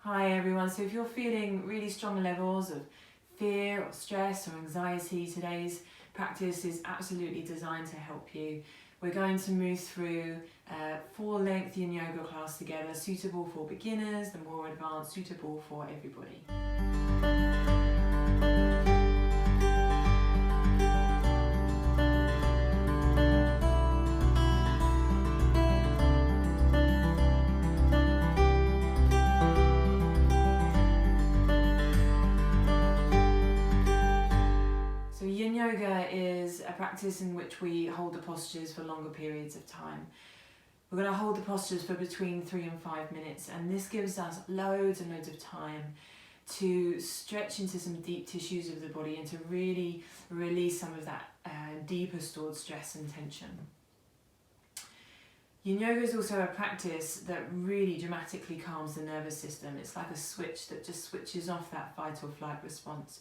Hi everyone, so if you're feeling really strong levels of fear or stress or anxiety, today's practice is absolutely designed to help you. We're going to move through a full-length Yin Yoga class together, suitable for beginners, the more advanced, suitable for everybody. Yin Yoga is a practice in which we hold the postures for longer periods of time. We're going to hold the postures for between 3 and 5 minutes, and this gives us loads and loads of time to stretch into some deep tissues of the body and to really release some of that deeper stored stress and tension. Yin Yoga is also a practice that really dramatically calms the nervous system. It's like a switch that just switches off that fight or flight response.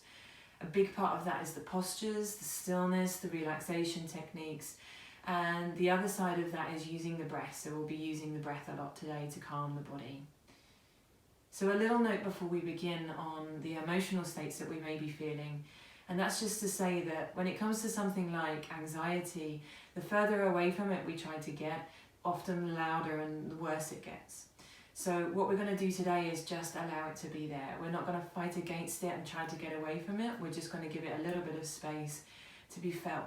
A big part of that is the postures, the stillness, the relaxation techniques, and the other side of that is using the breath. So we'll be using the breath a lot today to calm the body. So a little note before we begin on the emotional states that we may be feeling, and that's just to say that when it comes to something like anxiety, the further away from it we try to get, often the louder and the worse it gets. So what we're going to do today is just allow it to be there. We're not going to fight against it and try to get away from it. We're just going to give it a little bit of space to be felt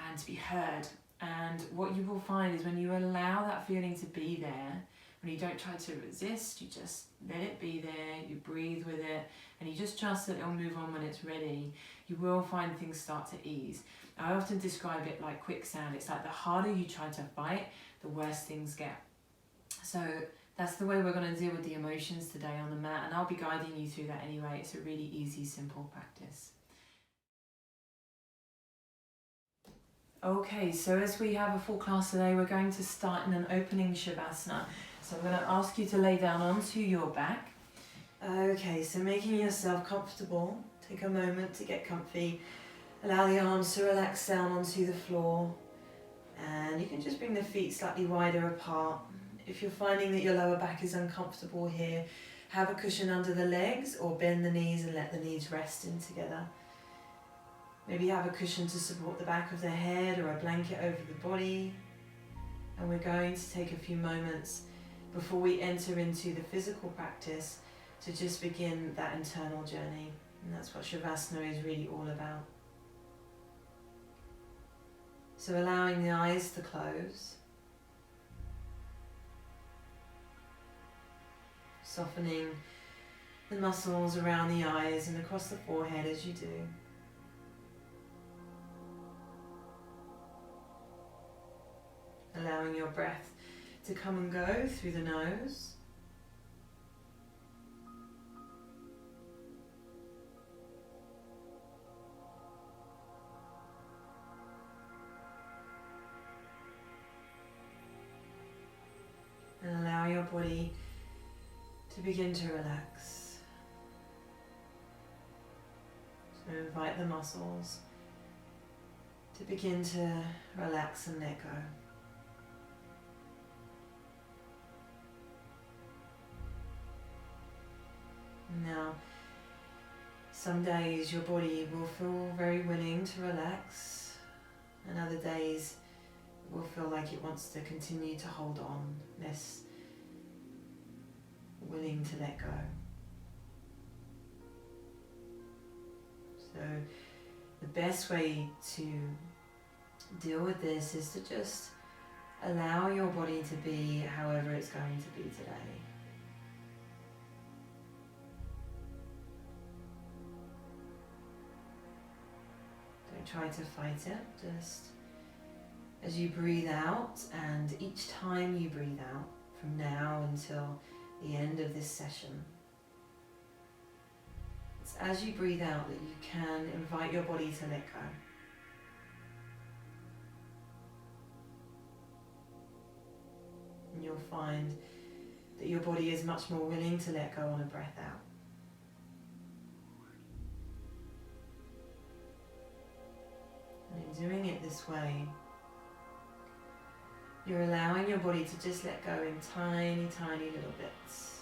and to be heard. And what you will find is when you allow that feeling to be there, when you don't try to resist, you just let it be there, you breathe with it, and you just trust that it'll move on when it's ready, you will find things start to ease. I often describe it like quicksand. It's like the harder you try to fight, the worse things get. So that's the way we're going to deal with the emotions today on the mat, and I'll be guiding you through that anyway. It's a really easy, simple practice. Okay, so as we have a full class today, we're going to start in an opening shavasana. So I'm going to ask you to lay down onto your back. Okay, so making yourself comfortable, take a moment to get comfy. Allow the arms to relax down onto the floor, and you can just bring the feet slightly wider apart. If you're finding that your lower back is uncomfortable here, have a cushion under the legs or bend the knees and let the knees rest in together. Maybe have a cushion to support the back of the head or a blanket over the body. And we're going to take a few moments before we enter into the physical practice to just begin that internal journey. And that's what shavasana is really all about. So allowing the eyes to close. Softening the muscles around the eyes and across the forehead as you do. Allowing your breath to come and go through the nose. And allow your body to begin to relax. So invite the muscles to begin to relax and let go. Now, some days your body will feel very willing to relax, and other days it will feel like it wants to continue to hold on, less willing to let go. So the best way to deal with this is to just allow your body to be however it's going to be today. Don't try to fight it, just as you breathe out, and each time you breathe out from now until the end of this session, it's as you breathe out that you can invite your body to let go. And you'll find that your body is much more willing to let go on a breath out. And in doing it this way, you're allowing your body to just let go in tiny, tiny little bits.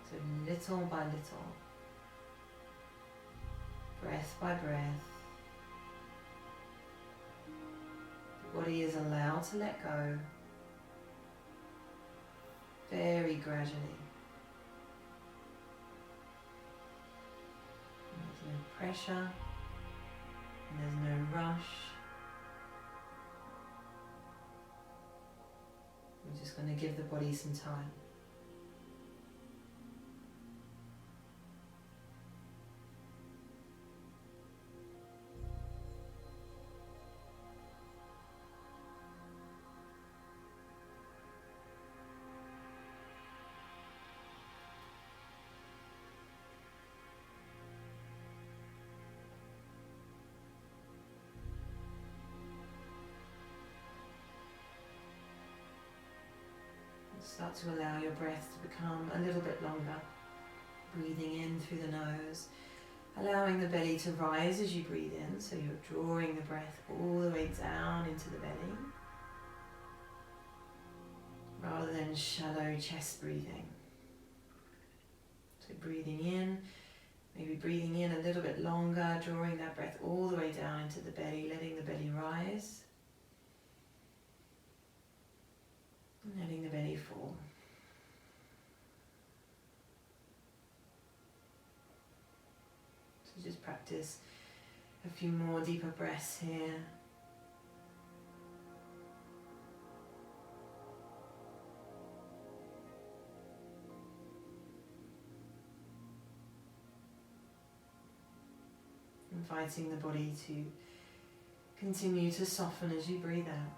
So little by little, breath by breath, the body is allowed to let go very gradually. And there's no pressure, and there's no rush. We're just going to give the body some time. Start to allow your breath to become a little bit longer. Breathing in through the nose, allowing the belly to rise as you breathe in, so you're drawing the breath all the way down into the belly, rather than shallow chest breathing. So breathing in, maybe breathing in a little bit longer, drawing that breath all the way down into the belly, letting the belly rise. Letting the belly fall. So just practice a few more deeper breaths here. Inviting the body to continue to soften as you breathe out.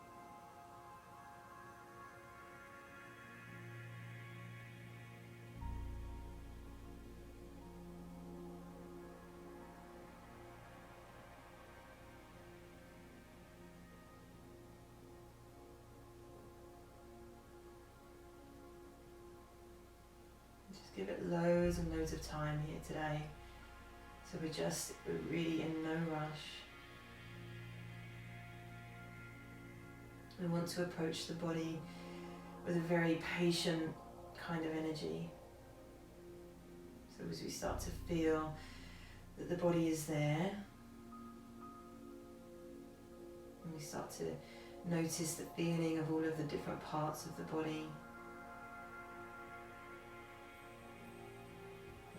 Give it loads and loads of time here today. So we're really in no rush. We want to approach the body with a very patient kind of energy. So as we start to feel that the body is there, and we start to notice the feeling of all of the different parts of the body.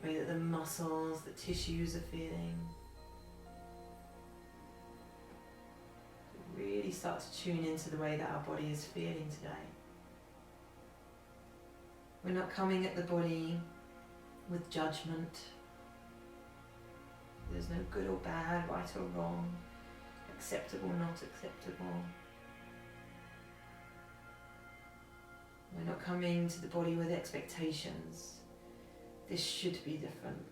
The way that the muscles, the tissues are feeling. Really start to tune into the way that our body is feeling today. We're not coming at the body with judgment. There's no good or bad, right or wrong, acceptable, not acceptable. We're not coming to the body with expectations. This should be different,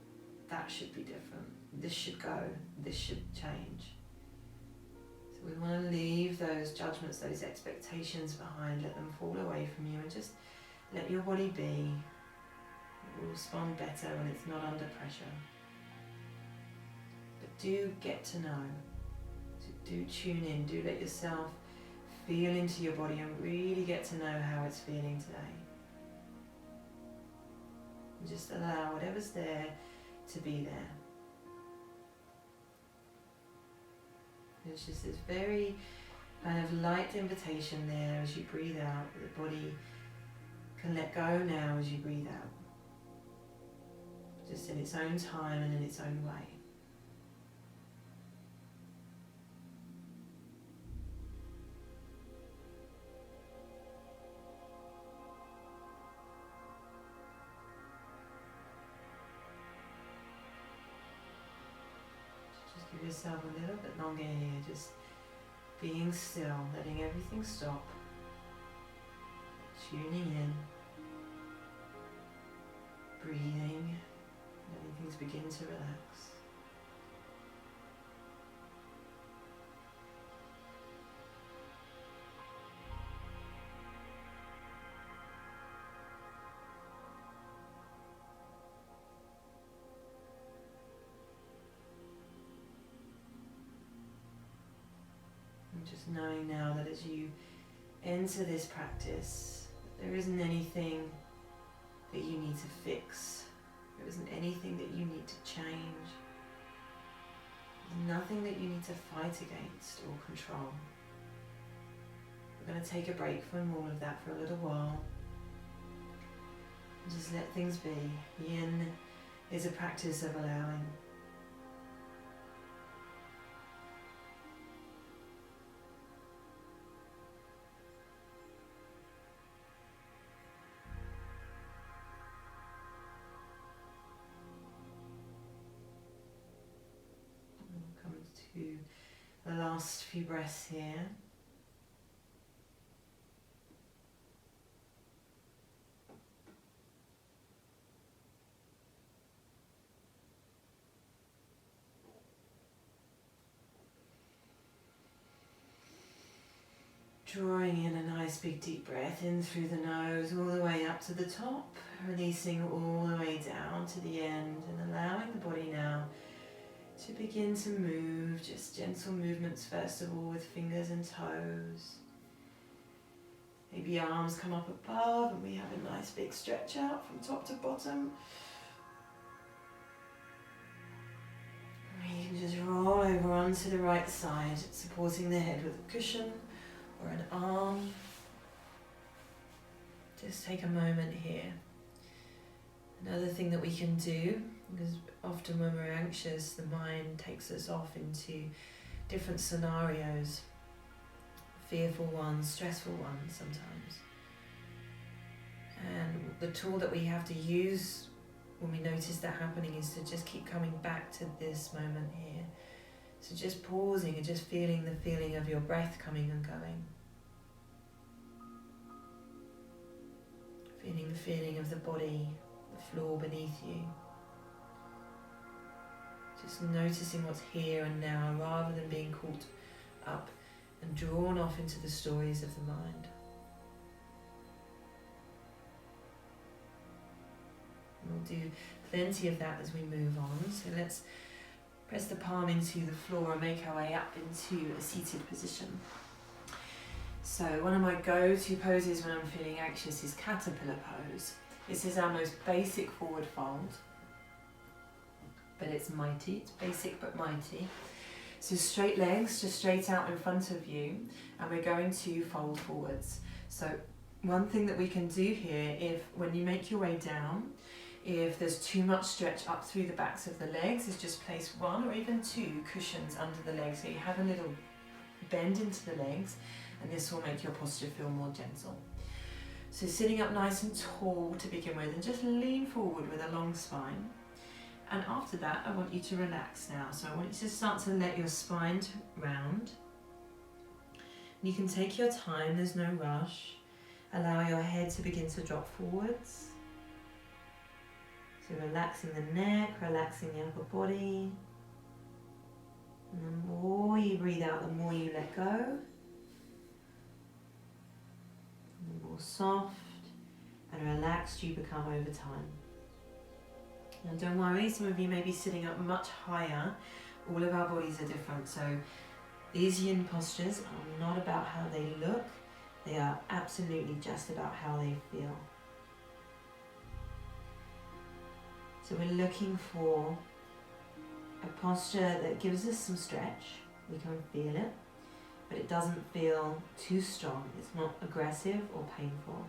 that should be different, this should go, this should change. So we want to leave those judgments, those expectations behind, let them fall away from you and just let your body be. It will respond better when it's not under pressure. But do get to know, do tune in, do let yourself feel into your body and really get to know how it's feeling today. And just allow whatever's there to be there. There's just this very kind of light invitation there as you breathe out. The body can let go now as you breathe out. Just in its own time and in its own way. Give yourself a little bit longer here, just being still, letting everything stop, tuning in, breathing, letting things begin to relax. Just knowing now that as you enter this practice, there isn't anything that you need to fix There isn't anything that you need to change. There's nothing that you need to fight against or control. We're going to take a break from all of that for a little while. And just let things be. Yin is a practice of allowing. We'll come to the last few breaths here. Drawing in a nice big deep breath in through the nose all the way up to the top, releasing all the way down to the end, and allowing the body now to begin to move, just gentle movements first of all with fingers and toes. Maybe arms come up above and we have a nice big stretch out from top to bottom. You can just roll over onto the right side, supporting the head with a cushion or an arm. Just take a moment here. Another thing that we can do, because often when we're anxious, the mind takes us off into different scenarios, fearful ones, stressful ones sometimes. And the tool that we have to use when we notice that happening is to just keep coming back to this moment here. So just pausing and just feeling the feeling of your breath coming and going. Feeling the feeling of the body, the floor beneath you. Just noticing what's here and now rather than being caught up and drawn off into the stories of the mind. We'll do plenty of that as we move on. So let's press the palm into the floor and make our way up into a seated position. So one of my go-to poses when I'm feeling anxious is caterpillar pose. This is our most basic forward fold, but it's mighty. It's basic but mighty. So straight legs, just straight out in front of you, and we're going to fold forwards. So one thing that we can do here, if when you make your way down, if there's too much stretch up through the backs of the legs, is just place one or even two cushions under the legs so you have a little bend into the legs, and this will make your posture feel more gentle. So sitting up nice and tall to begin with, and just lean forward with a long spine. And after that, I want you to relax now. So I want you to start to let your spine round. You can take your time, there's no rush. Allow your head to begin to drop forwards. So relaxing the neck, relaxing the upper body. And the more you breathe out, the more you let go. And the more soft and relaxed you become over time. Now don't worry, some of you may be sitting up much higher. All of our bodies are different, so these yin postures are not about how they look, they are absolutely just about how they feel. So we're looking for a posture that gives us some stretch, we can feel it, but it doesn't feel too strong, it's not aggressive or painful.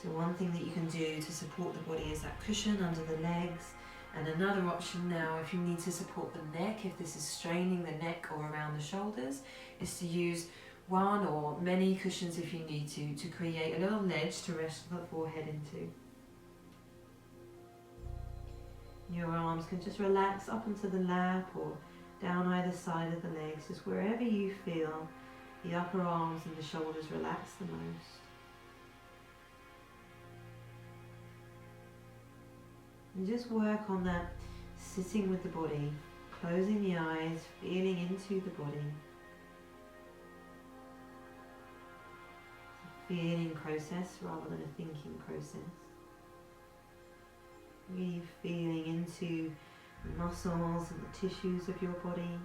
So one thing that you can do to support the body is that cushion under the legs, and another option now, if you need to support the neck, if this is straining the neck or around the shoulders, is to use one or many cushions if you need to create a little ledge to rest the forehead into. Your arms can just relax up into the lap or down either side of the legs, just wherever you feel the upper arms and the shoulders relax the most. And just work on that sitting with the body, closing the eyes, feeling into the body. It's a feeling process rather than a thinking process. Really feeling into the muscles and the tissues of your body.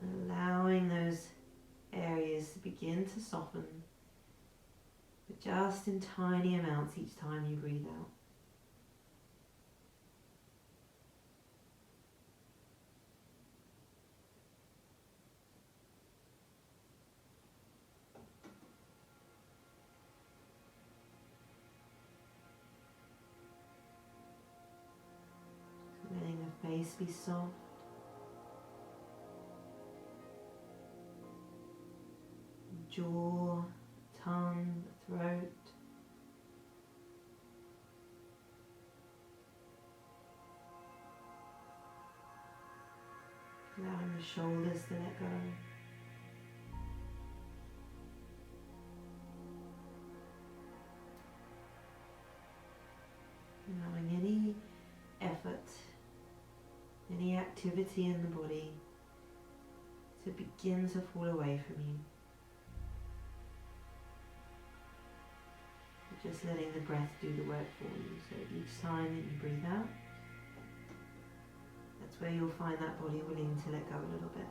And allowing those areas to begin to soften but just in tiny amounts each time you breathe out. Letting the face be soft. Jaw, tongue, throat. Allowing the shoulders to let go. Allowing any effort, any activity in the body to begin to fall away from you. Just letting the breath do the work for you. So each time that you breathe out, that's where you'll find that body willing to let go a little bit.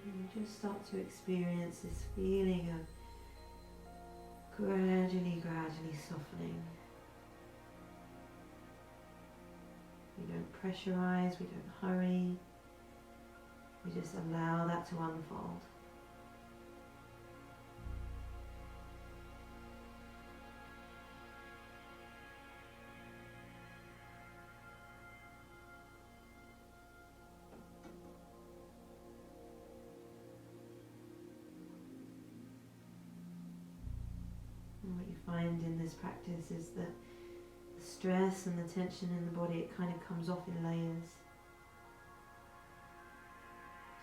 And you just start to experience this feeling of gradually softening. We don't pressurize, we don't hurry. We just allow that to unfold. And what you find in this practice is that the stress and the tension in the body, it kind of comes off in layers.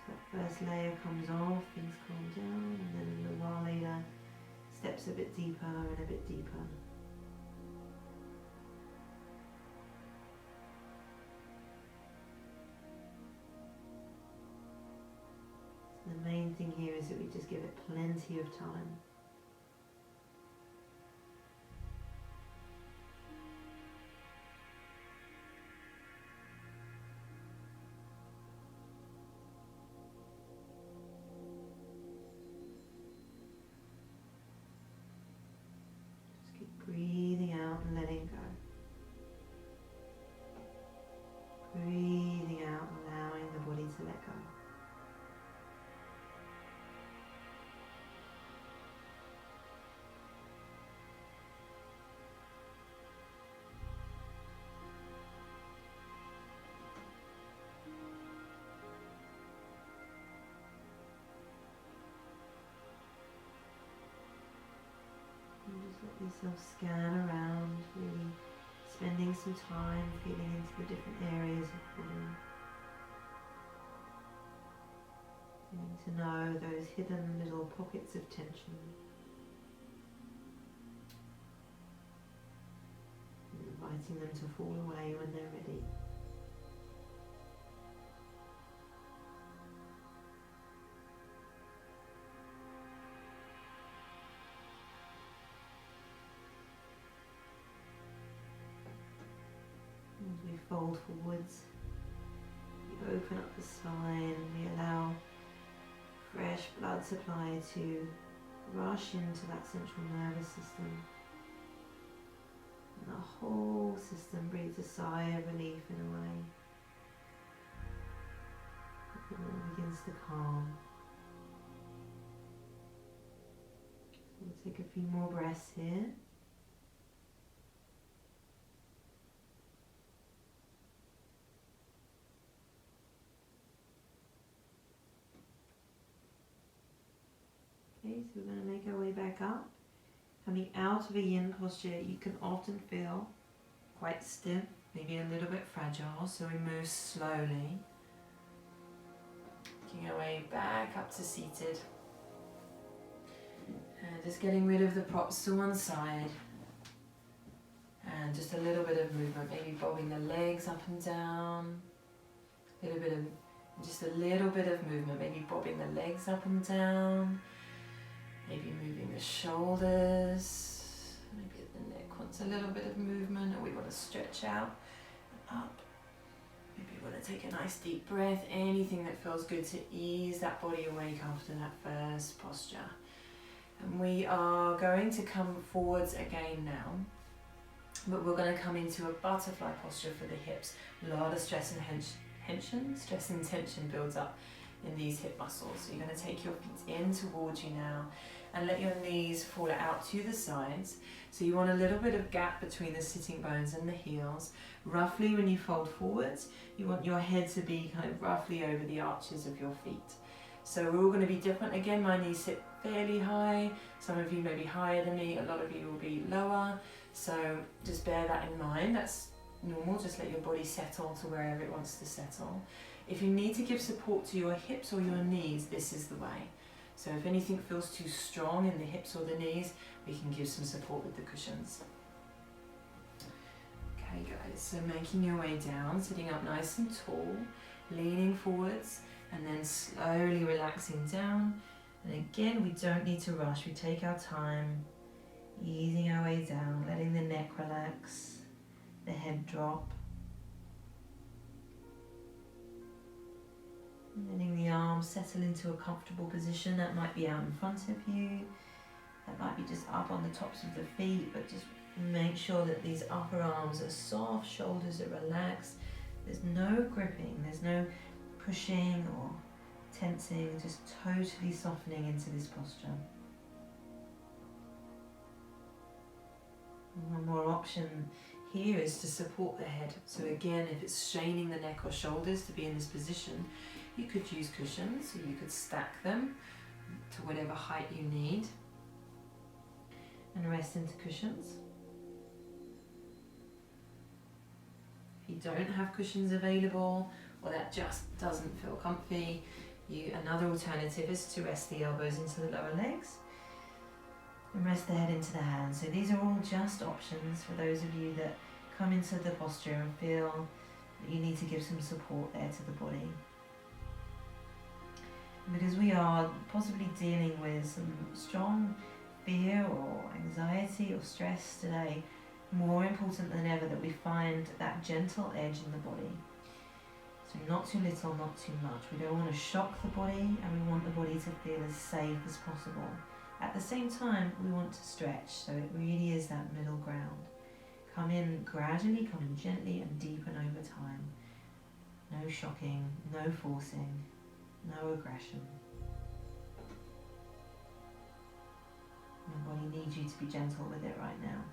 So that first layer comes off, things calm down, and then a little while later, steps a bit deeper and a bit deeper. So the main thing here is that we just give it plenty of time. Breathing out and letting go. Breathing out, allowing the body to let go. Just let yourself scan around, really spending some time feeling into the different areas of the body. Getting to know those hidden little pockets of tension. And inviting them to fall away when they're ready. As we fold forwards, we open up the spine and we allow fresh blood supply to rush into that central nervous system. And the whole system breathes a sigh of relief in a way. It all begins to calm. So we'll take a few more breaths here. Okay, so we're going to make our way back up. Coming out of a yin posture, you can often feel quite stiff, maybe a little bit fragile, so we move slowly. Making our way back up to seated. And just getting rid of the props to one side. And just a little bit of movement, maybe bobbing the legs up and down. Just a little bit of movement, maybe bobbing the legs up and down. Maybe moving the shoulders. Maybe the neck wants a little bit of movement, or we want to stretch out and up. Maybe you want to take a nice deep breath. Anything that feels good to ease that body awake after that first posture. And we are going to come forwards again now, but we're going to come into a butterfly posture for the hips. A lot of stress and tension builds up in these hip muscles. So you're going to take your feet in towards you now and let your knees fall out to the sides. So you want a little bit of gap between the sitting bones and the heels. Roughly when you fold forwards, you want your head to be kind of roughly over the arches of your feet. So we're all going to be different. Again, my knees sit fairly high. Some of you may be higher than me. A lot of you will be lower. So just bear that in mind. That's normal. Just let your body settle to wherever it wants to settle. If you need to give support to your hips or your knees, this is the way. So if anything feels too strong in the hips or the knees, we can give some support with the cushions. Okay guys, so making your way down, sitting up nice and tall, leaning forwards, and then slowly relaxing down. And again, we don't need to rush. We take our time, easing our way down, letting the neck relax, the head drop. Letting the arms settle into a comfortable position. That might be out in front of you. That might be just up on the tops of the feet, but just make sure that these upper arms are soft, shoulders are relaxed. There's no gripping, there's no pushing or tensing, just totally softening into this posture. And one more option here is to support the head. So again, if it's straining the neck or shoulders to be in this position, you could use cushions, or you could stack them to whatever height you need and rest into cushions. If you don't have cushions available, or that just doesn't feel comfy, another alternative is to rest the elbows into the lower legs and rest the head into the hands. So these are all just options for those of you that come into the posture and feel that you need to give some support there to the body. Because we are possibly dealing with some strong fear or anxiety or stress today, more important than ever that we find that gentle edge in the body. So not too little, not too much. We don't want to shock the body, and we want the body to feel as safe as possible. At the same time, we want to stretch, so it really is that middle ground. Come in gradually, come in gently and deepen over time. No shocking, no forcing, no aggression. Your body needs you to be gentle with it right now.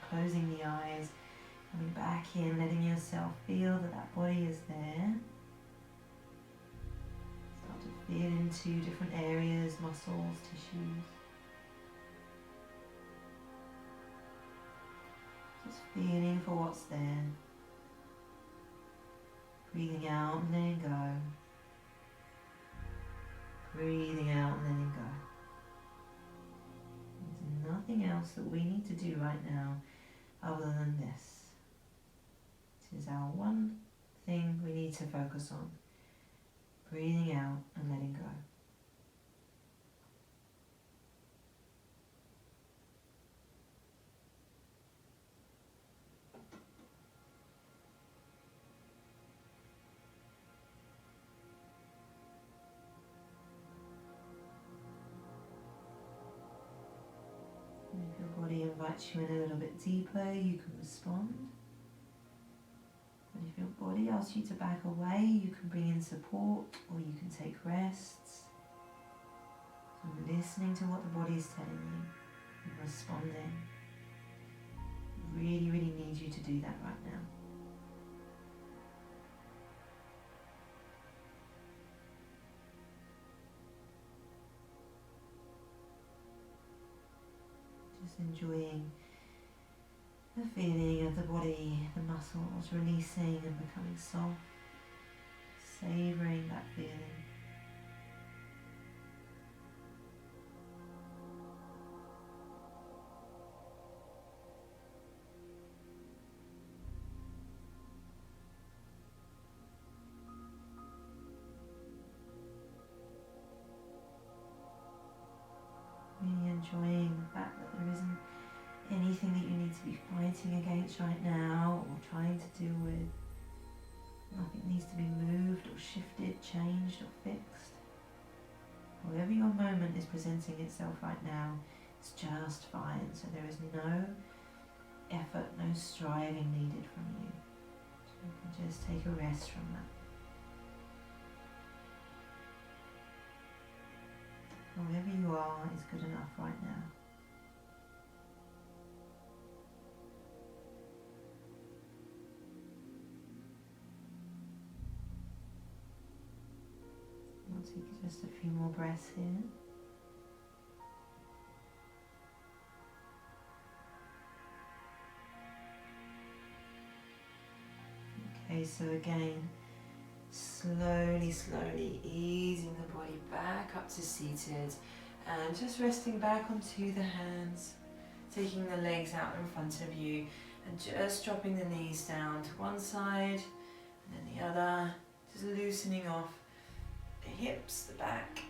Closing the eyes, coming back in, letting yourself feel that body is there. Start to feel into different areas, muscles, tissues. Just feeling for what's there. Breathing out and letting go. Breathing out and letting go. There's nothing else that we need to do right now other than this. It is our one thing we need to focus on. Breathing out and letting go. If your body invites you in a little bit deeper, you can respond. But if your body asks you to back away, you can bring in support, or you can take rests. So listening to what the body is telling you and responding. Really, really need you to do that right now. Just enjoying the feeling of the body, the muscles releasing and becoming soft, savouring that feeling. enjoying the fact that there isn't anything that you need to be fighting against right now or trying to deal with. Nothing needs to be moved or shifted, changed or fixed. However your moment is presenting itself right now, it's just fine. So there is no effort, no striving needed from you. So you can just take a rest from that. Wherever you are is good enough right now. We'll take just a few more breaths here. Okay, so again, slowly easing the body back up to seated and just resting back onto the hands, taking the legs out in front of you and just dropping the knees down to one side and then the other, just loosening off the hips, the back.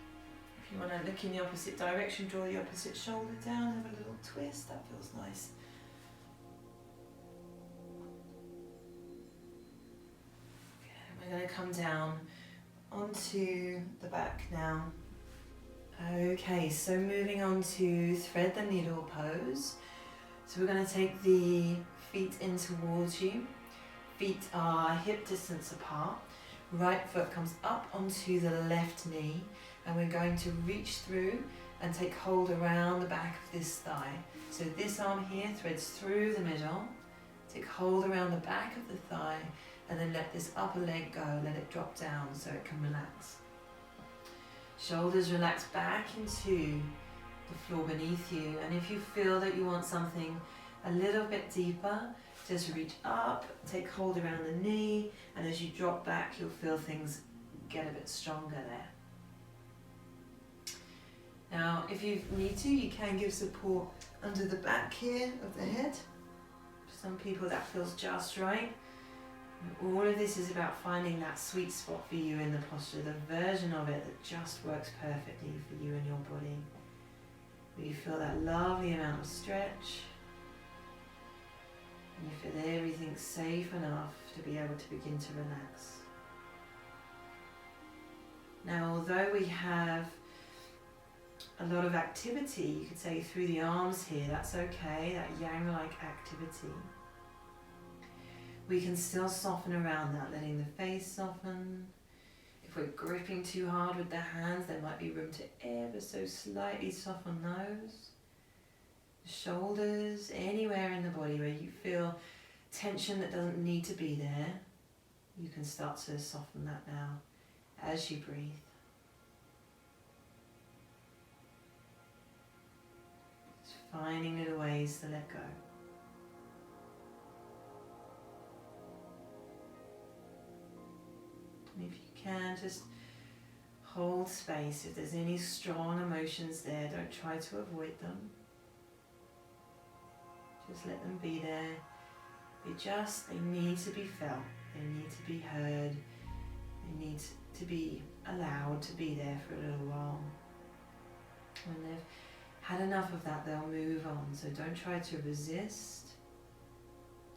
If you want to look in the opposite direction, draw the opposite shoulder down, have a little twist, that feels nice. We're going to come down onto the back now. Okay, so moving on to thread the needle pose. So we're going to take the feet in towards you. Feet are hip distance apart. Right foot comes up onto the left knee and we're going to reach through and take hold around the back of this thigh. So this arm here threads through the middle. Take hold around the back of the thigh and then let this upper leg go, let it drop down so it can relax. Shoulders relax back into the floor beneath you, and if you feel that you want something a little bit deeper, just reach up, take hold around the knee, and as you drop back you'll feel things get a bit stronger there. Now if you need to, you can give support under the back here of the head. For some people that feels just right. All of this is about finding that sweet spot for you in the posture, the version of it that just works perfectly for you and your body. Where you feel that lovely amount of stretch, and you feel everything safe enough to be able to begin to relax. Now, although we have a lot of activity, you could say through the arms here, that's okay, that yang-like activity. We can still soften around that, letting the face soften. If we're gripping too hard with the hands, there might be room to ever so slightly soften those. The shoulders, anywhere in the body where you feel tension that doesn't need to be there, you can start to soften that now as you breathe. Just finding little ways to let go. If you can, just hold space. If there's any strong emotions there, don't try to avoid them. Just let them be there. They need to be felt. They need to be heard. They need to be allowed to be there for a little while. When they've had enough of that, they'll move on. So don't try to resist.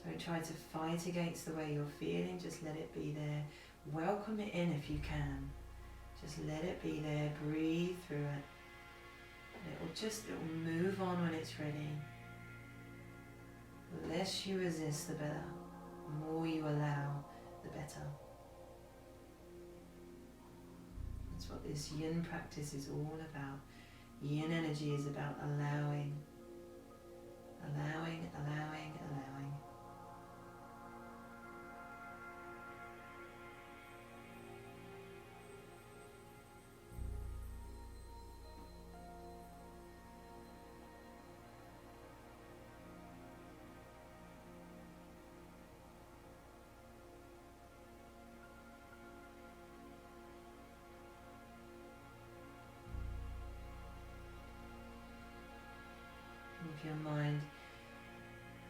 Don't try to fight against the way you're feeling. Just let it be there. Welcome it in if you can. Just let it be there, breathe through it. And it will move on when it's ready. The less you resist, the better. The more you allow, the better. That's what this yin practice is all about. Yin energy is about allowing. Allowing, allowing, allowing. If your mind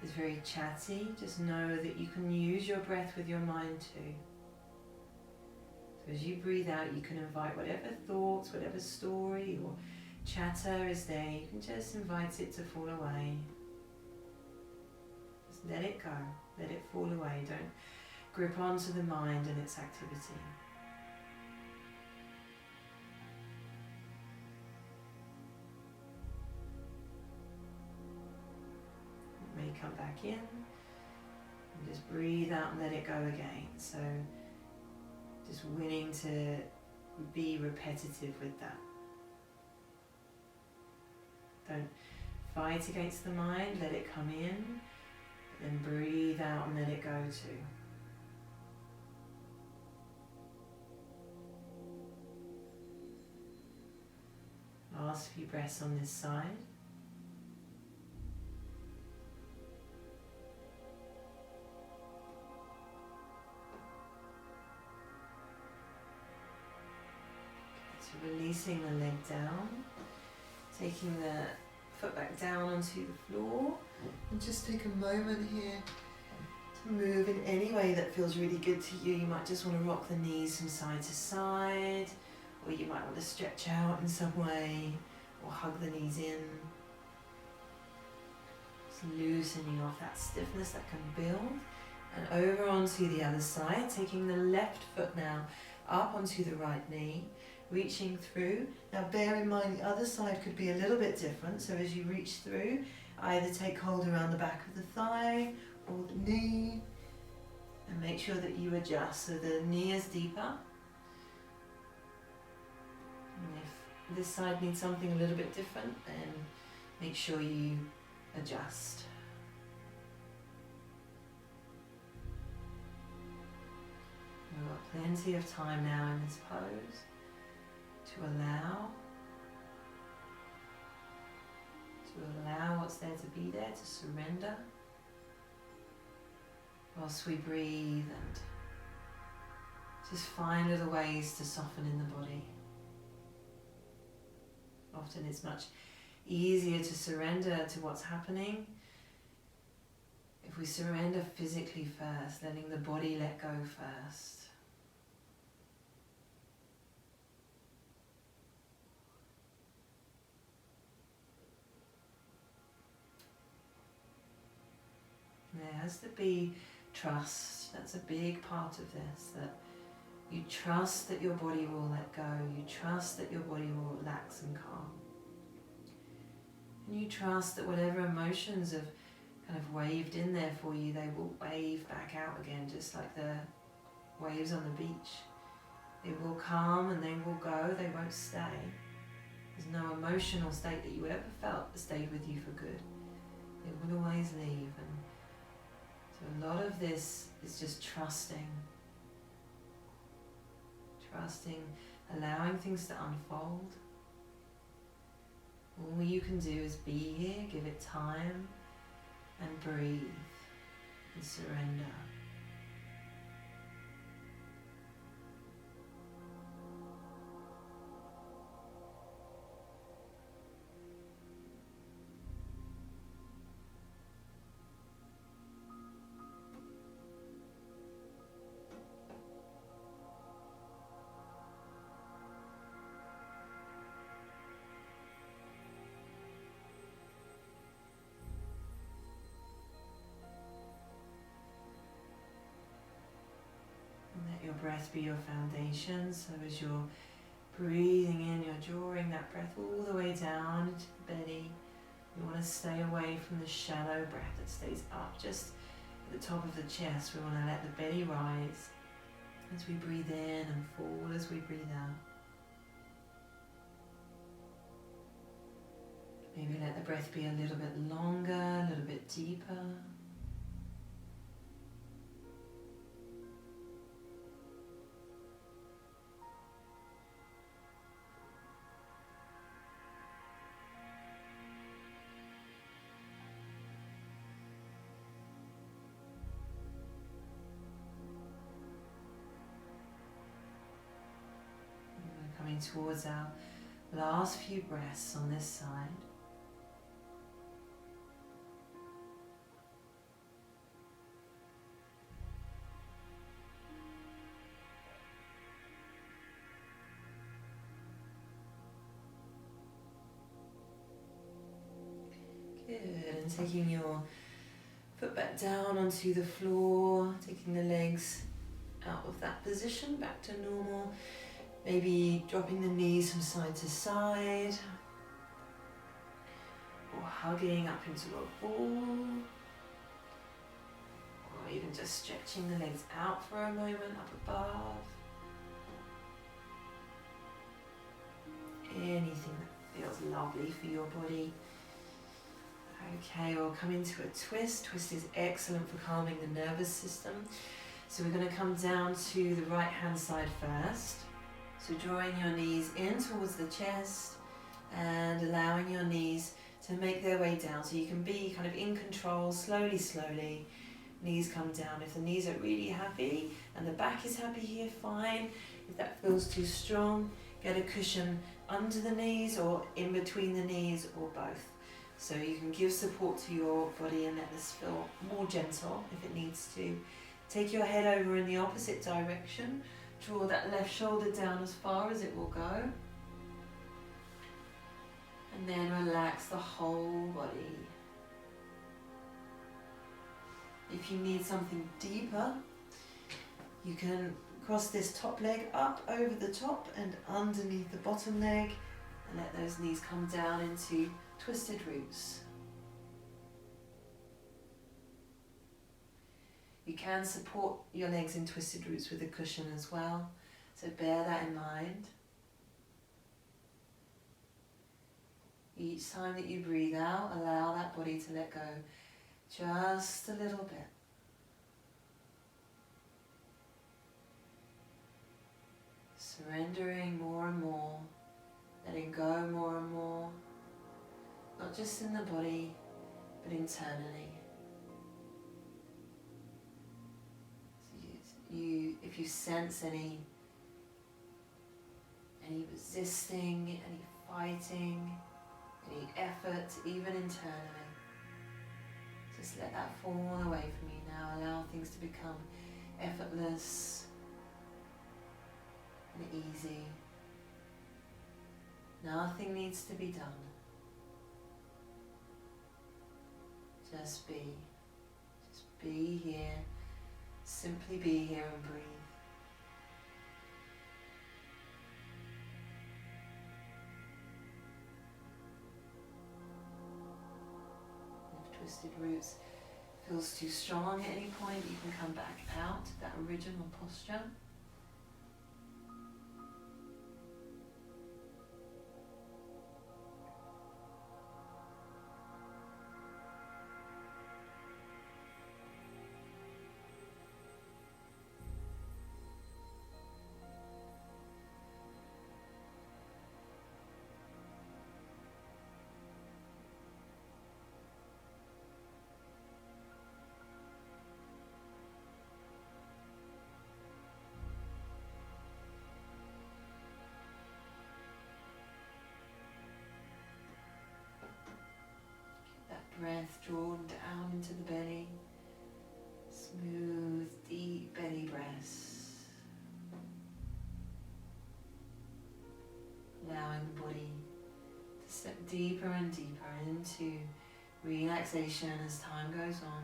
is very chatty, just know that you can use your breath with your mind too. So as you breathe out, you can invite whatever thoughts, whatever story or chatter is there, you can just invite it to fall away. Just let it go, let it fall away. Don't grip onto the mind and its activity. It may come back in, and just breathe out and let it go again. So just willing to be repetitive with that. Don't fight against the mind, let it come in, then breathe out and let it go too. Last few breaths on this side. So releasing the leg down, taking the foot back down onto the floor, and just take a moment here to move in any way that feels really good to you. You might just want to rock the knees from side to side, or you might want to stretch out in some way, or hug the knees in. Just loosening off that stiffness that can build. And over onto the other side, taking the left foot now up onto the right knee, reaching through. Now bear in mind the other side could be a little bit different, so as you reach through, either take hold around the back of the thigh or the knee, and make sure that you adjust so the knee is deeper. And if this side needs something a little bit different, then make sure you adjust. We've got plenty of time now in this pose to allow what's there to be there, to surrender, whilst we breathe and just find little ways to soften in the body. Often it's much easier to surrender to what's happening if we surrender physically first, letting the body let go first. There has to be trust. That's a big part of this, that you trust that your body will let go. You trust that your body will relax and calm. And you trust that whatever emotions have kind of waved in there for you, they will wave back out again, just like the waves on the beach. They will come and they will go, they won't stay. There's no emotional state that you ever felt that stayed with you for good. It will always leave. And so a lot of this is just trusting, allowing things to unfold. All you can do is be here, give it time, and breathe and surrender. Let your breath be your foundation, so as you're breathing in, you're drawing that breath all the way down into the belly. You want to stay away from the shallow breath that stays up just at the top of the chest. We want to let the belly rise as we breathe in and fall as we breathe out. Maybe let the breath be a little bit longer, a little bit deeper. Coming towards our last few breaths on this side. Good, and taking your foot back down onto the floor, taking the legs out of that position, back to normal. Maybe dropping the knees from side to side, or hugging up into a ball, or even just stretching the legs out for a moment up above. Anything that feels lovely for your body. Okay, we'll come into a twist. Twist is excellent for calming the nervous system. So we're going to come down to the right hand side first. So drawing your knees in towards the chest and allowing your knees to make their way down. So you can be kind of in control, slowly, slowly. Knees come down. If the knees are really happy and the back is happy here, fine. If that feels too strong, get a cushion under the knees or in between the knees or both. So you can give support to your body and let this feel more gentle if it needs to. Take your head over in the opposite direction. Draw that left shoulder down as far as it will go. And then relax the whole body. If you need something deeper, you can cross this top leg up over the top and underneath the bottom leg and let those knees come down into twisted roots. You can support your legs in twisted roots with a cushion as well, so bear that in mind. Each time that you breathe out, allow that body to let go just a little bit. Surrendering more and more, letting go more and more, not just in the body, but internally. If you sense any resisting, any fighting, any effort, even internally, just let that fall away from you now. Allow things to become effortless and easy. Nothing needs to be done. Just be. Just be here. Simply be here and breathe. If twisted roots feels too strong at any point, you can come back out to that original posture. Breath drawn down into the belly, smooth, deep belly breaths, allowing the body to step deeper and deeper into relaxation as time goes on.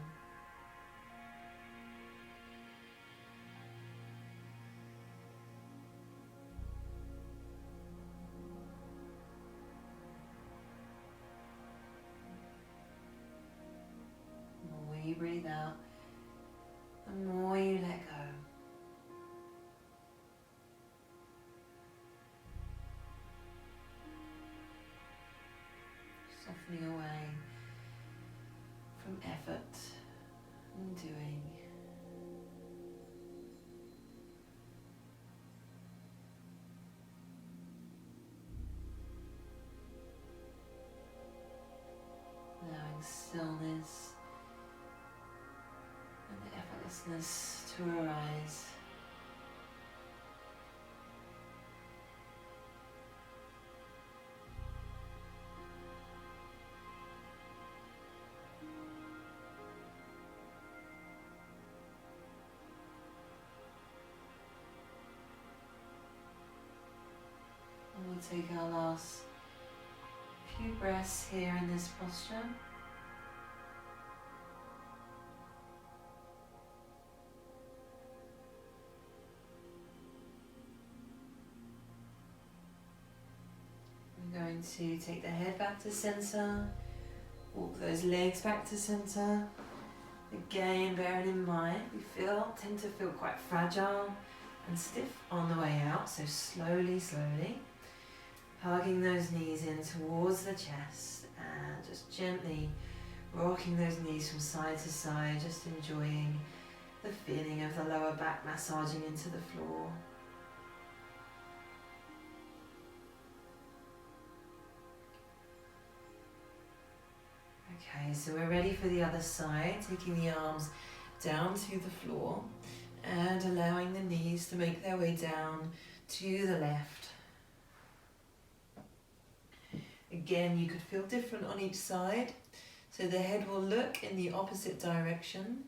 You breathe out, the more you let go. Softening away from effort and doing. Allowing stillness to arise. And we'll take our last few breaths here in this posture. to take the head back to center, walk those legs back to center. Again, bearing in mind, we tend to feel quite fragile and stiff on the way out, so slowly, hugging those knees in towards the chest and just gently rocking those knees from side to side, just enjoying the feeling of the lower back massaging into the floor. Okay, so we're ready for the other side, taking the arms down to the floor and allowing the knees to make their way down to the left. Again, you could feel different on each side, so the head will look in the opposite direction.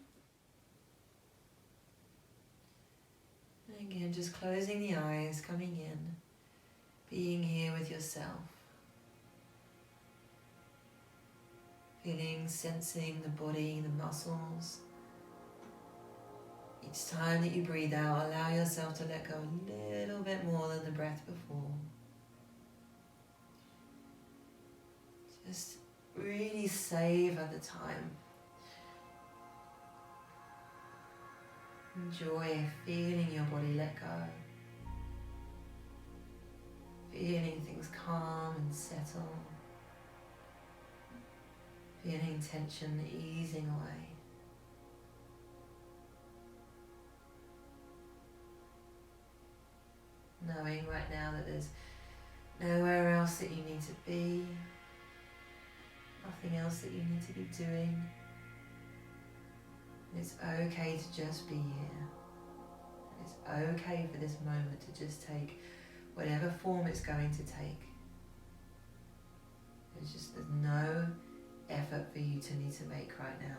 And again, just closing the eyes, coming in, being here with yourself. Feeling, sensing the body, the muscles. Each time that you breathe out, allow yourself to let go a little bit more than the breath before. Just really savor the time. Enjoy feeling your body let go. Feeling things calm and settle. Feeling tension easing away. Knowing right now that there's nowhere else that you need to be, nothing else that you need to be doing. And it's okay to just be here. And it's okay for this moment to just take whatever form it's going to take. There's no effort for you to need to make right now.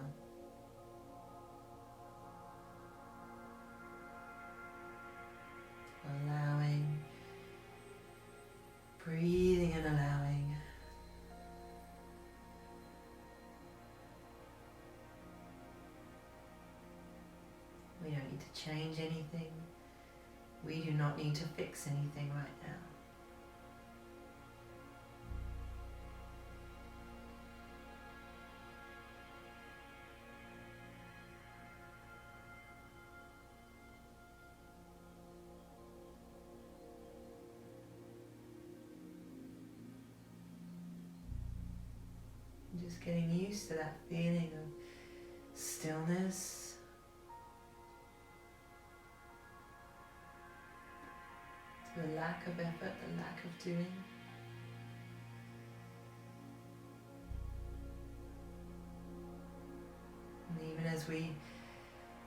Allowing, breathing and allowing. We don't need to change anything. We do not need to fix anything right now. Just getting used to that feeling of stillness, to the lack of effort, the lack of doing. And even as we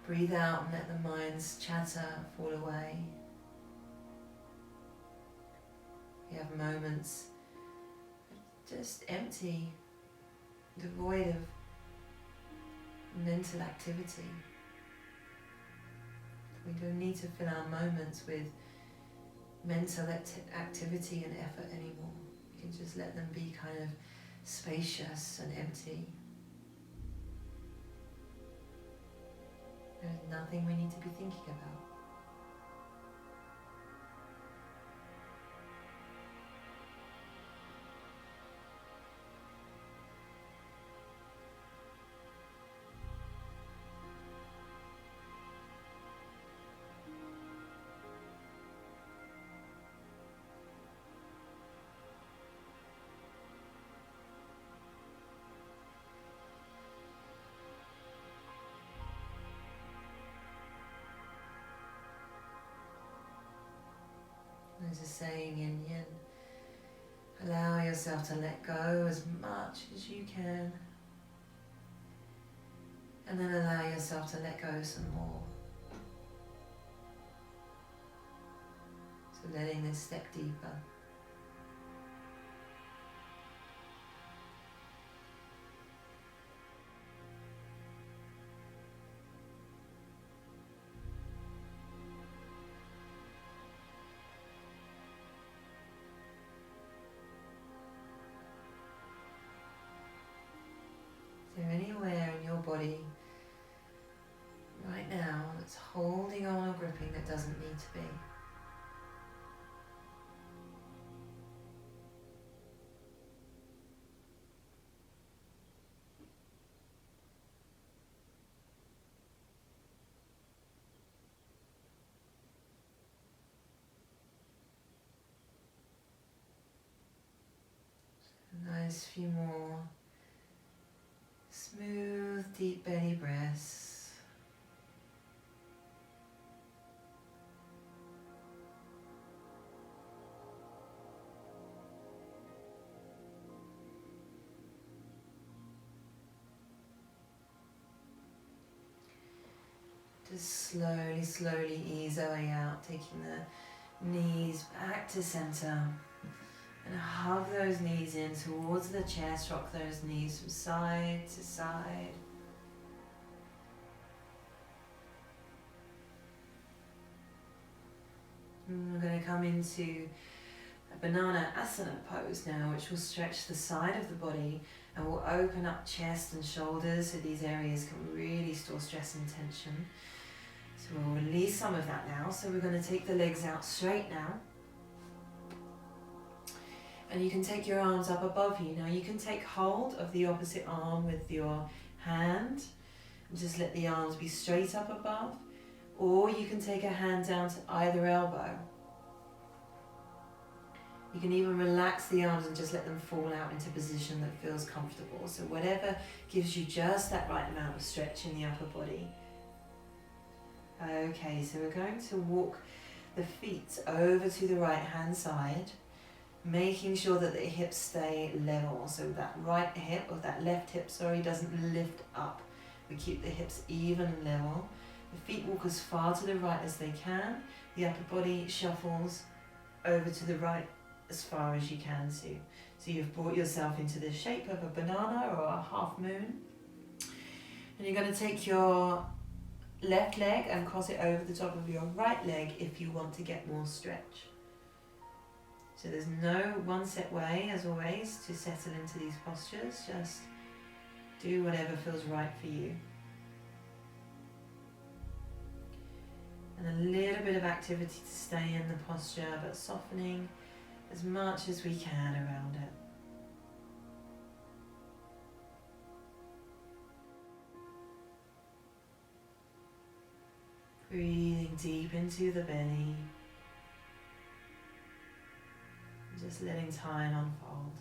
breathe out and let the mind's chatter fall away, we have moments just empty, devoid of mental activity. We don't need to fill our moments with mental activity and effort anymore. We can just let them be kind of spacious and empty. There is nothing we need to be thinking about. There's a saying in Yin, allow yourself to let go as much as you can, and then allow yourself to let go some more. So letting this step deeper. Is there anywhere in your body right now that's holding on or gripping that doesn't need to be? Nice few more smooth, deep belly breaths. Just slowly, slowly ease our way out, taking the knees back to center. And hug those knees in towards the chest, rock those knees from side to side. And we're going to come into a banana asana pose now, which will stretch the side of the body and will open up chest and shoulders so these areas can really store stress and tension. So we'll release some of that now. So we're going to take the legs out straight now. And you can take your arms up above you. Now you can take hold of the opposite arm with your hand and just let the arms be straight up above. Or you can take a hand down to either elbow. You can even relax the arms and just let them fall out into a position that feels comfortable. So whatever gives you just that right amount of stretch in the upper body. Okay, so we're going to walk the feet over to the right hand side, making sure that the hips stay level. So that right hip, or that left hip, sorry, doesn't lift up. We keep the hips even and level. The feet walk as far to the right as they can. The upper body shuffles over to the right as far as you can to. So you've brought yourself into the shape of a banana or a half moon. And you're going to take your left leg and cross it over the top of your right leg if you want to get more stretch. So there's no one set way, as always, to settle into these postures. Just do whatever feels right for you. And a little bit of activity to stay in the posture, but softening as much as we can around it. Breathing deep into the belly. Just letting time unfold.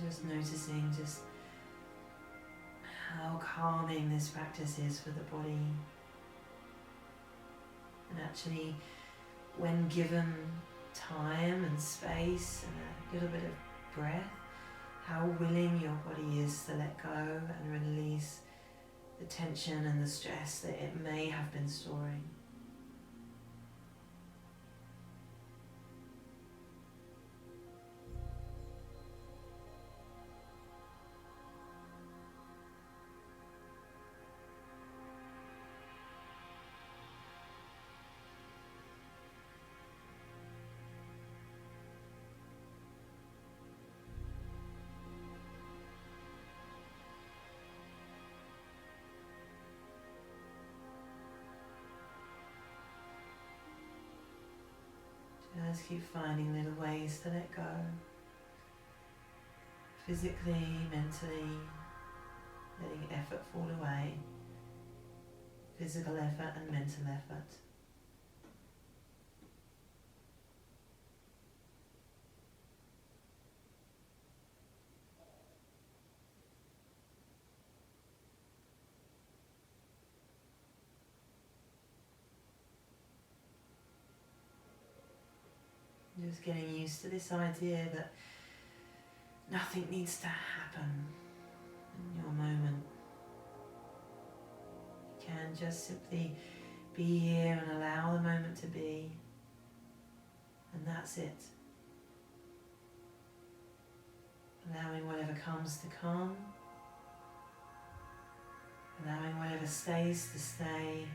Just noticing just how calming this practice is for the body. And actually, when given time and space and a little bit of breath, how willing your body is to let go and release the tension and the stress that it may have been storing. Just keep finding little ways to let go. Physically, mentally, letting effort fall away. Physical effort and mental effort. Just getting used to this idea that nothing needs to happen in your moment. You can just simply be here and allow the moment to be, and that's it. Allowing whatever comes to come, allowing whatever stays to stay,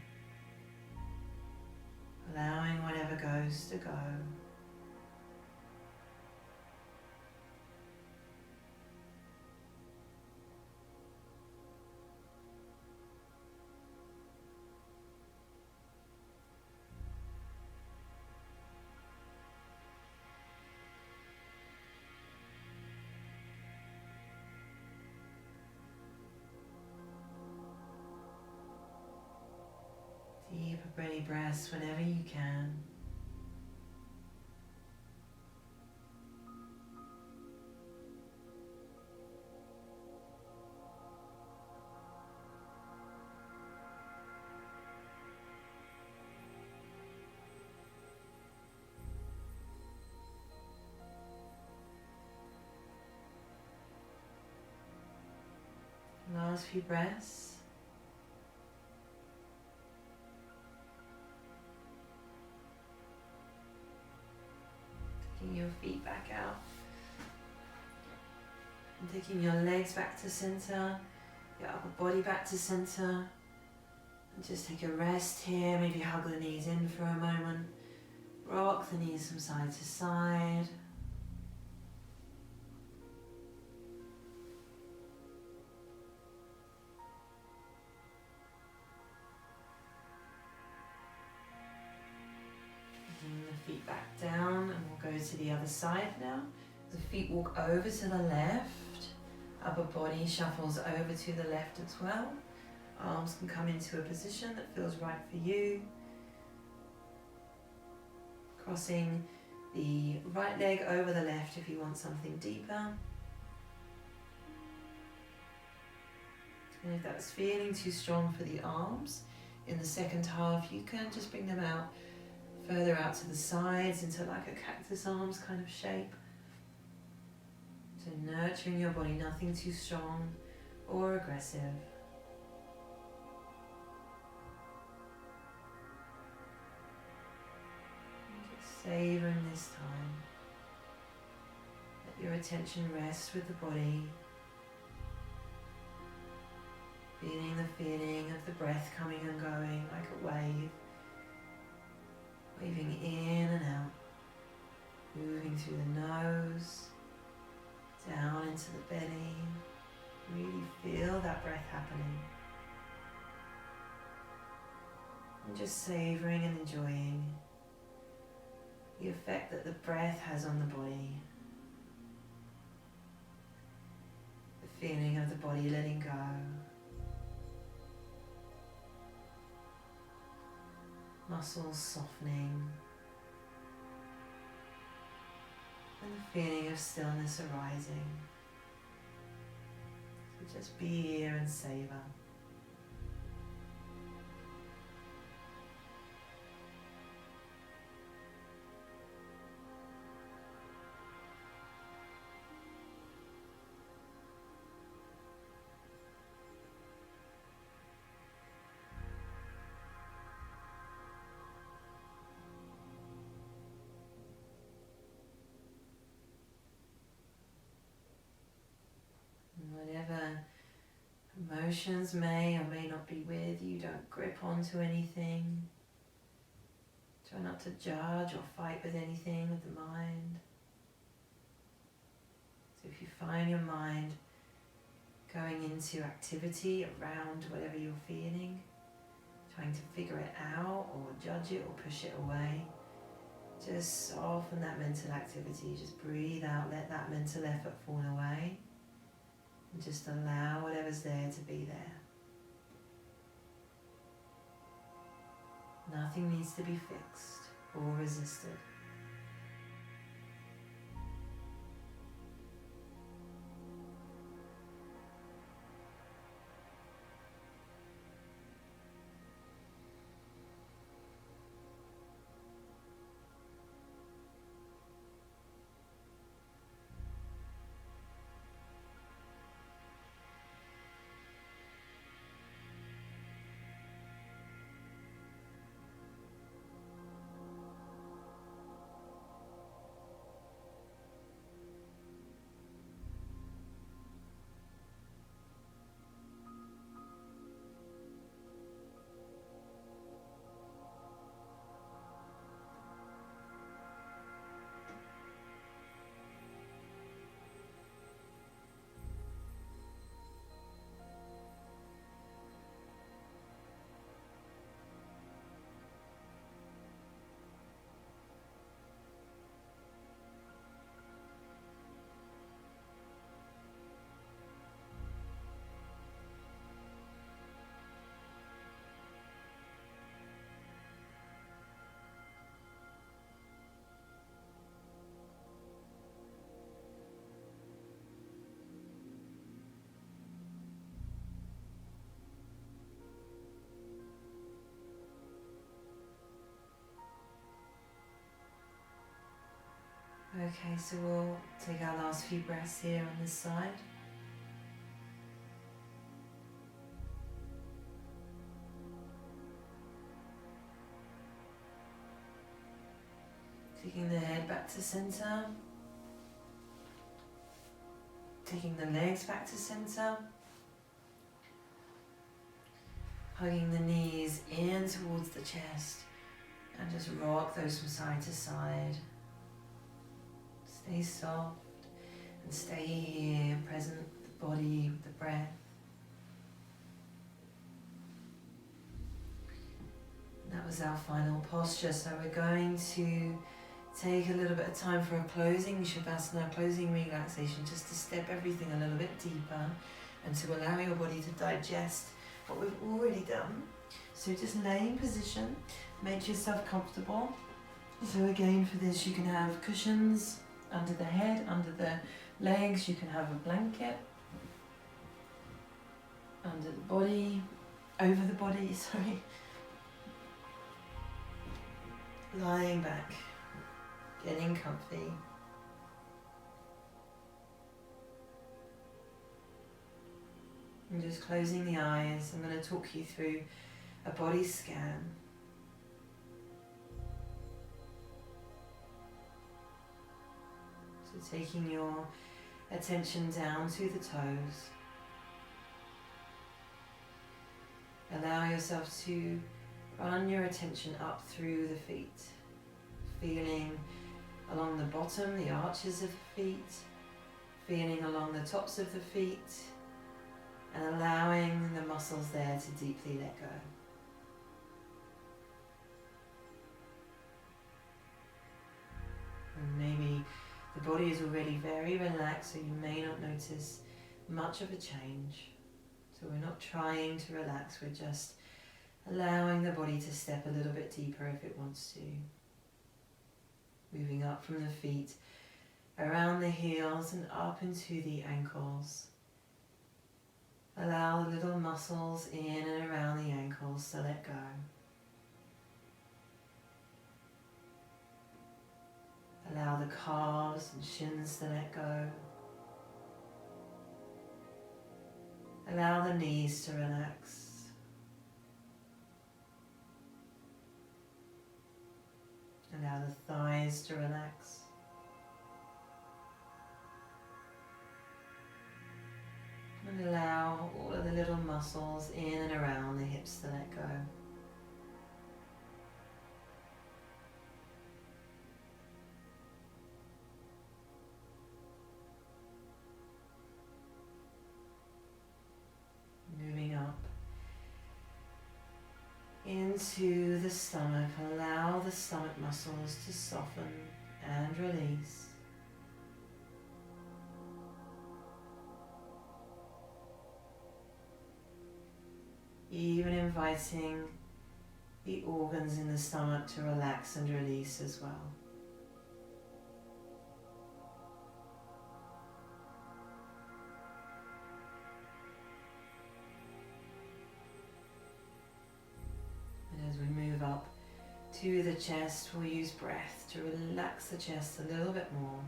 allowing whatever goes to go. Ready breaths whenever you can. Last few breaths. Taking your feet back out. And taking your legs back to center. Your upper body back to center. And just take a rest here. Maybe hug the knees in for a moment. Rock the knees from side to side. Feet back down, and we'll go to the other side now. The feet walk over to the left, upper body shuffles over to the left as well. Arms can come into a position that feels right for you. Crossing the right leg over the left if you want something deeper. And if that's feeling too strong for the arms, in the second half you can just bring them out further out to the sides into like a cactus arms kind of shape. So nurturing your body, nothing too strong or aggressive. And just savouring this time. Let your attention rest with the body. Feeling the feeling of the breath coming and going like a wave. Waving in and out, moving through the nose, down into the belly. Really feel that breath happening. And just savouring and enjoying the effect that the breath has on the body. The feeling of the body letting go. Muscles softening, and the feeling of stillness arising. So just be here and savour. Whatever emotions may or may not be with you, don't grip onto anything. Try not to judge or fight with anything with the mind. So if you find your mind going into activity around whatever you're feeling, trying to figure it out or judge it or push it away, just soften that mental activity. Just breathe out, let that mental effort fall away. And just allow whatever's there to be there. Nothing needs to be fixed or resisted. Okay, so we'll take our last few breaths here on this side. Taking the head back to center. Taking the legs back to center. Hugging the knees in towards the chest. And just rock those from side to side. Stay soft and stay here, present with the body, with the breath. That was our final posture, so we're going to take a little bit of time for a closing shavasana, closing relaxation, just to step everything a little bit deeper and to allow your body to digest what we've already done. So just lay in position, make yourself comfortable. So again, for this you can have cushions under the head, under the legs, you can have a blanket under the body, over the body, sorry. Lying back, getting comfy. And just closing the eyes, I'm going to talk you through a body scan. So taking your attention down to the toes. Allow yourself to run your attention up through the feet, feeling along the bottom, the arches of the feet, feeling along the tops of the feet, and allowing the muscles there to deeply let go. And maybe the body is already very relaxed, so you may not notice much of a change. So we're not trying to relax, we're just allowing the body to step a little bit deeper if it wants to. Moving up from the feet, around the heels and up into the ankles. Allow the little muscles in and around the ankles to let go. Allow the calves and shins to let go. Allow the knees to relax. Allow the thighs to relax. And allow all of the little muscles in and around the hips to let go. Moving up into the stomach, allow the stomach muscles to soften and release. Even inviting the organs in the stomach to relax and release as well. And as we move up to the chest, we'll use breath to relax the chest a little bit more.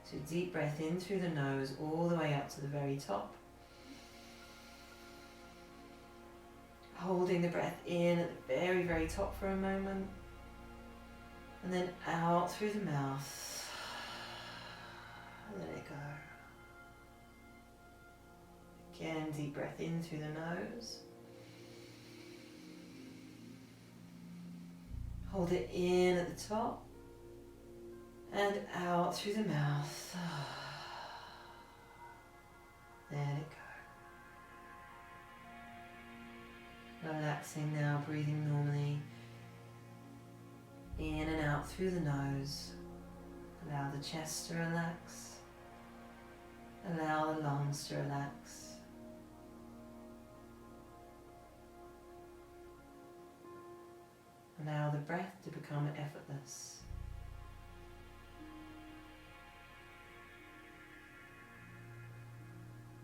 So deep breath in through the nose all the way up to the very top. Holding the breath in at the very, very top for a moment. And then out through the mouth. Let it go. Again, deep breath in through the nose. Hold it in at the top. And out through the mouth. Let it go. Relaxing now, breathing normally. In and out through the nose. Allow the chest to relax. Allow the lungs to relax. Allow the breath to become effortless.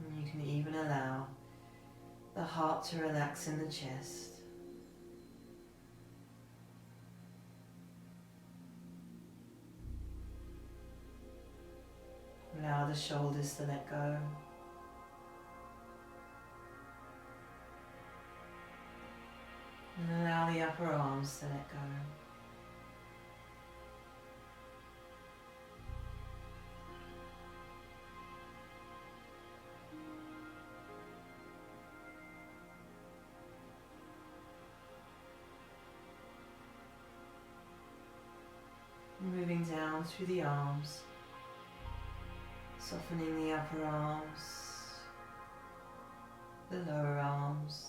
And you can even allow the heart to relax in the chest. Allow the shoulders to let go. And allow the upper arms to let go. Moving down through the arms, softening the upper arms, the lower arms,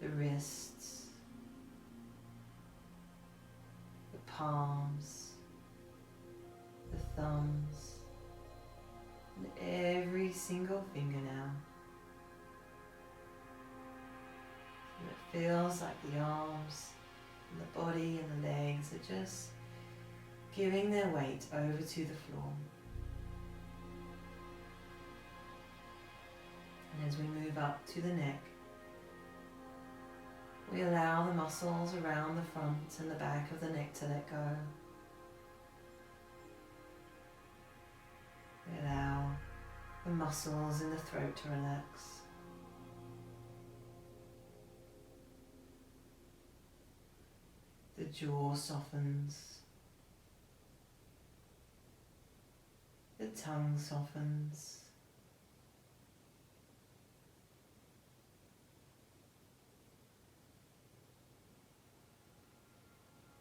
the wrists, the palms, the thumbs, and every single fingernail. So it feels like the arms and the body and the legs are just giving their weight over to the floor. And as we move up to the neck, we allow the muscles around the front and the back of the neck to let go. We allow the muscles in the throat to relax. The jaw softens. The tongue softens.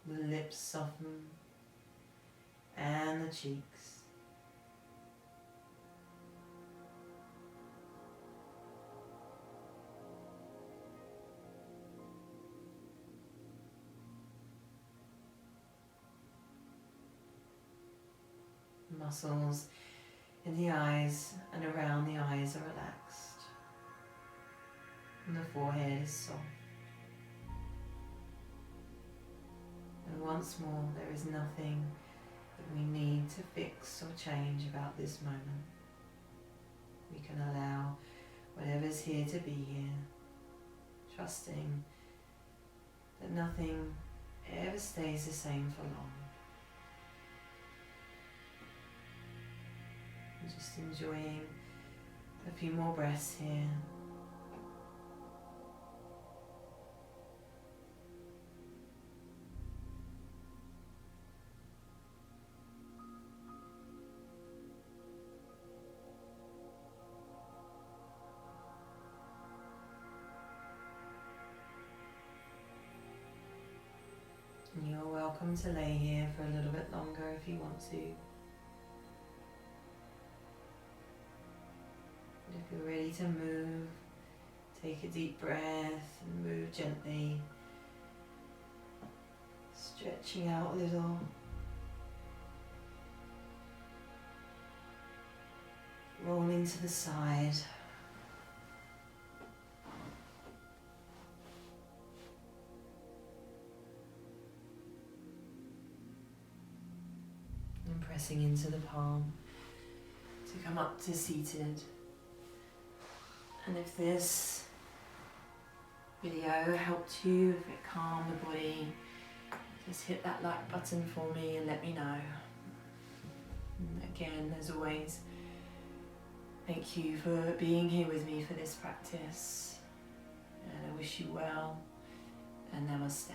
The lips soften and the cheeks. Muscles in the eyes and around the eyes are relaxed, and the forehead is soft. And once more, there is nothing that we need to fix or change about this moment. We can allow whatever's here to be here, trusting that nothing ever stays the same for long. Just enjoying a few more breaths here. And you're welcome to lay here for a little bit longer if you want to. If you're ready to move, take a deep breath and move gently, stretching out a little. Rolling to the side. And pressing into the palm to come up to seated. And if this video helped you, if it calmed the body, just hit that like button for me and let me know. And again, as always, thank you for being here with me for this practice. And I wish you well, and namaste.